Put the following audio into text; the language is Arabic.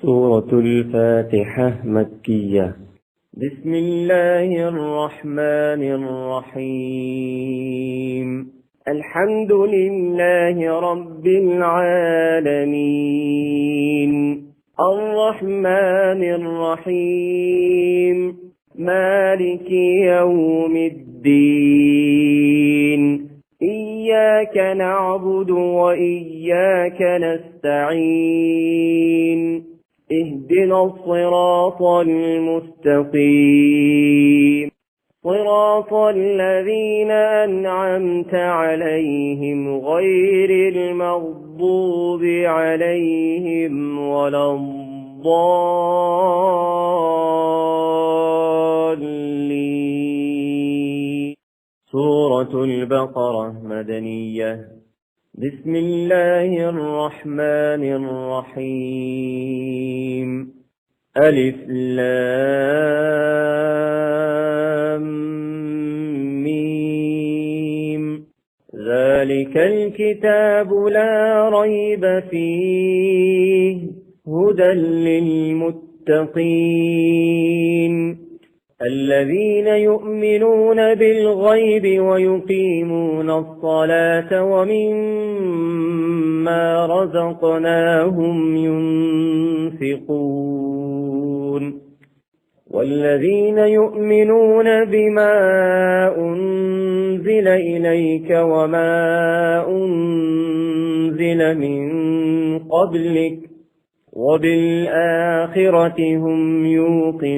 سورة الفاتحة مكية. بسم الله الرحمن الرحيم. الحمد لله رب العالمين، الرحمن الرحيم، مالك يوم الدين. إياك نعبد وإياك نستعين. اهدنا الصراط المستقيم، صراط الذين أنعمت عليهم غير المغضوب عليهم ولا الضالين. سورة البقرة مدنية. بسم الله الرحمن الرحيم. ألف لام ميم. ذلك الكتاب لا ريب فيه هدى للمتقين الذين يؤمنون بالغيب ويقيمون الصلاة ومما رزقناهم ينفقون والذين يؤمنون بما أنزل إليك وما أنزل من قبلك وبالآخرة هم يوقنون